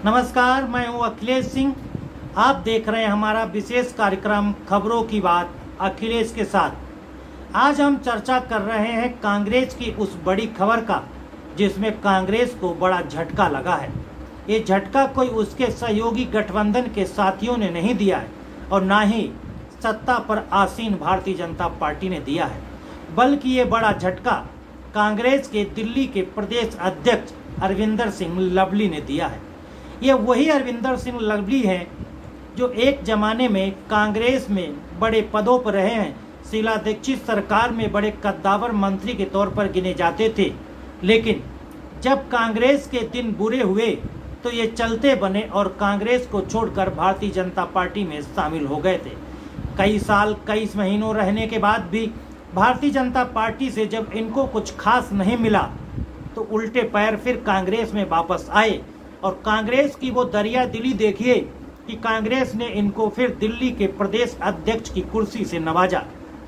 नमस्कार, मैं हूं अखिलेश सिंह। आप देख रहे हैं हमारा विशेष कार्यक्रम खबरों की बात अखिलेश के साथ। आज हम चर्चा कर रहे हैं कांग्रेस की उस बड़ी खबर का जिसमें कांग्रेस को बड़ा झटका लगा है। ये झटका कोई उसके सहयोगी गठबंधन के साथियों ने नहीं दिया है और ना ही सत्ता पर आसीन भारतीय जनता पार्टी ने दिया है, बल्कि ये बड़ा झटका कांग्रेस के दिल्ली के प्रदेश अध्यक्ष अरविंदर सिंह लवली ने दिया है। ये वही अरविंदर सिंह लवली हैं जो एक जमाने में कांग्रेस में बड़े पदों पर रहे हैं। शीला दीक्षित सरकार में बड़े कद्दावर मंत्री के तौर पर गिने जाते थे, लेकिन जब कांग्रेस के दिन बुरे हुए तो ये चलते बने और कांग्रेस को छोड़कर भारतीय जनता पार्टी में शामिल हो गए थे। कई साल कई महीनों रहने के बाद भी भारतीय जनता पार्टी से जब इनको कुछ खास नहीं मिला तो उल्टे पैर फिर कांग्रेस में वापस आए और कांग्रेस की वो दरिया दिली देखिए कि कांग्रेस ने इनको फिर दिल्ली के प्रदेश अध्यक्ष की कुर्सी से नवाजा।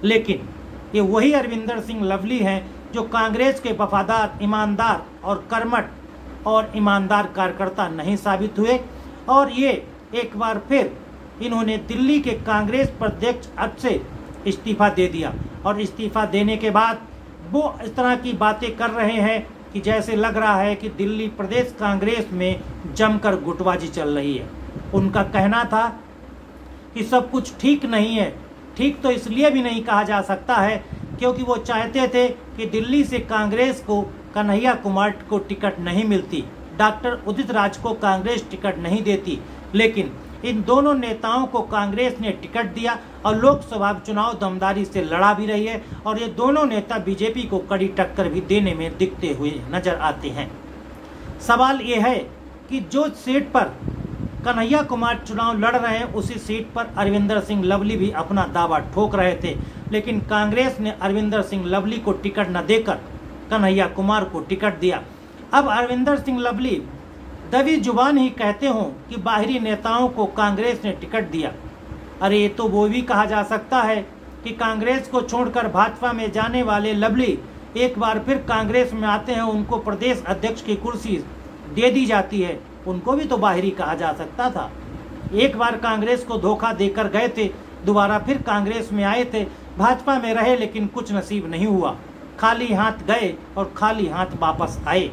लेकिन ये वही अरविंदर सिंह लवली हैं जो कांग्रेस के वफादार, ईमानदार और कर्मठ और ईमानदार कार्यकर्ता नहीं साबित हुए और ये एक बार फिर इन्होंने दिल्ली के कांग्रेस प्रदेश अध्यक्ष से इस्तीफा दे दिया और इस्तीफा देने के बाद वो इस तरह की बातें कर रहे हैं कि जैसे लग रहा है कि दिल्ली प्रदेश कांग्रेस में जमकर गुटबाजी चल रही है। उनका कहना था कि सब कुछ ठीक नहीं है। ठीक तो इसलिए भी नहीं कहा जा सकता है क्योंकि वो चाहते थे कि दिल्ली से कांग्रेस को कन्हैया कुमार को टिकट नहीं मिलती, डॉक्टर उदित राज को कांग्रेस टिकट नहीं देती, लेकिन इन दोनों नेताओं को कांग्रेस ने टिकट दिया और लोकसभा चुनाव दमदारी से लड़ा भी रही है और ये दोनों नेता बीजेपी को कड़ी टक्कर भी देने में दिखते हुए नजर आते हैं। सवाल ये है कि जो सीट पर कन्हैया कुमार चुनाव लड़ रहे हैं उसी सीट पर अरविंदर सिंह लवली भी अपना दावा ठोक रहे थे, लेकिन कांग्रेस ने अरविंदर सिंह लवली को टिकट न देकर कन्हैया कुमार को टिकट दिया। अब अरविंदर सिंह लवली दबी जुबान ही कहते हों कि बाहरी नेताओं को कांग्रेस ने टिकट दिया। अरे ये तो वो भी कहा जा सकता है कि कांग्रेस को छोड़कर भाजपा में जाने वाले लवली एक बार फिर कांग्रेस में आते हैं, उनको प्रदेश अध्यक्ष की कुर्सी दे दी जाती है, उनको भी तो बाहरी कहा जा सकता था। एक बार कांग्रेस को धोखा देकर गए थे, दोबारा फिर कांग्रेस में आए थे, भाजपा में रहे, लेकिन कुछ नसीब नहीं हुआ, खाली हाथ गए और खाली हाथ वापस आए।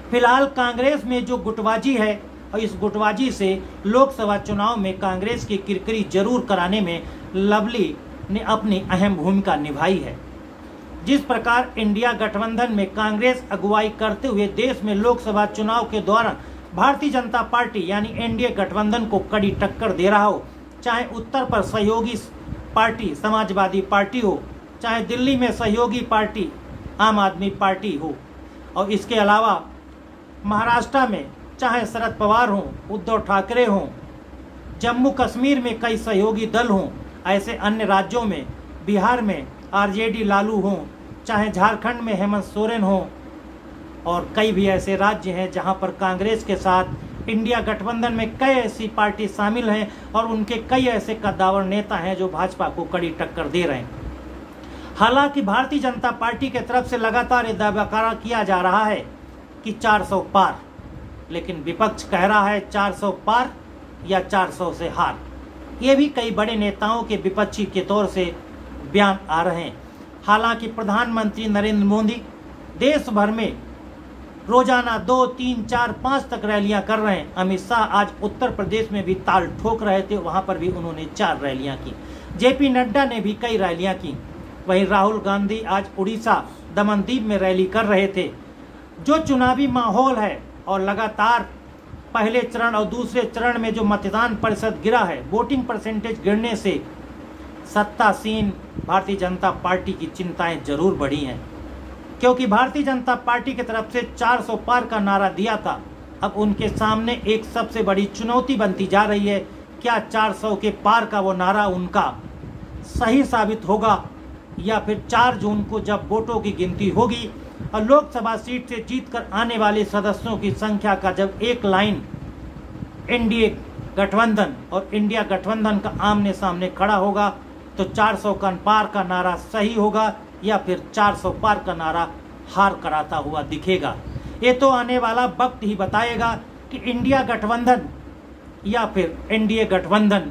फिलहाल कांग्रेस में जो गुटबाजी है और इस गुटबाजी से लोकसभा चुनाव में कांग्रेस की किरकिरी जरूर कराने में लवली ने अपनी अहम भूमिका निभाई है। जिस प्रकार इंडिया गठबंधन में कांग्रेस अगुवाई करते हुए देश में लोकसभा चुनाव के दौरान भारतीय जनता पार्टी यानी एनडीए गठबंधन को कड़ी टक्कर दे रहा हो, चाहे उत्तर पर सहयोगी पार्टी समाजवादी पार्टी हो, चाहे दिल्ली में सहयोगी पार्टी आम आदमी पार्टी हो, और इसके अलावा महाराष्ट्र में चाहे शरद पवार हों, उद्धव ठाकरे हों, जम्मू कश्मीर में कई सहयोगी दल हों, ऐसे अन्य राज्यों में बिहार में आरजेडी लालू हों, चाहे झारखंड में हेमंत सोरेन हों, और कई भी ऐसे राज्य हैं जहां पर कांग्रेस के साथ इंडिया गठबंधन में कई ऐसी पार्टी शामिल हैं और उनके कई ऐसे कद्दावर नेता हैं जो भाजपा को कड़ी टक्कर दे रहे हैं। हालांकि भारतीय जनता पार्टी की तरफ से लगातार ये दावा किया जा रहा है कि 400 पार, लेकिन विपक्ष कह रहा है 400 पार या 400 से हार। ये भी कई बड़े नेताओं के विपक्षी के तौर से बयान आ रहे हैं। हालांकि प्रधानमंत्री नरेंद्र मोदी देश भर में रोजाना 2, 3, 4, 5 तक रैलियां कर रहे हैं। अमित शाह आज उत्तर प्रदेश में भी ताल ठोक रहे थे, वहां पर भी उन्होंने 4 रैलियां की। जेपी नड्डा ने भी कई रैलियां की। वहीं राहुल गांधी आज उड़ीसा दमनदीप में रैली कर रहे थे। जो चुनावी माहौल है और लगातार पहले चरण और दूसरे चरण में जो मतदान प्रतिशत गिरा है, वोटिंग परसेंटेज गिरने से सत्तासीन भारतीय जनता पार्टी की चिंताएं जरूर बढ़ी हैं, क्योंकि भारतीय जनता पार्टी की तरफ से 400 पार का नारा दिया था। अब उनके सामने एक सबसे बड़ी चुनौती बनती जा रही है, क्या 400 के पार का वो नारा उनका सही साबित होगा या फिर 4 जून को जब वोटों की गिनती होगी और लोकसभा सीट से जीतकर आने वाले सदस्यों की संख्या का जब एक लाइन एनडीए गठबंधन और इंडिया गठबंधन का आमने सामने खड़ा होगा तो 400 का पार का नारा सही होगा या फिर 400 पार का नारा हार कराता हुआ दिखेगा। ये तो आने वाला वक्त ही बताएगा कि इंडिया गठबंधन या फिर एनडीए गठबंधन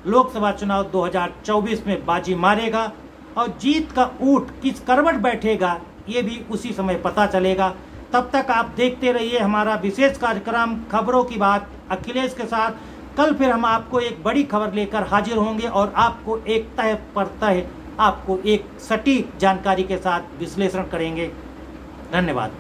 लोकसभा चुनाव 2024 में बाजी मारेगा और जीत का ऊंट किस करवट बैठेगा ये भी उसी समय पता चलेगा। तब तक आप देखते रहिए हमारा विशेष कार्यक्रम खबरों की बात अखिलेश के साथ। कल फिर हम आपको एक बड़ी खबर लेकर हाजिर होंगे और आपको एक तह पर तह आपको एक सटीक जानकारी के साथ विश्लेषण करेंगे। धन्यवाद।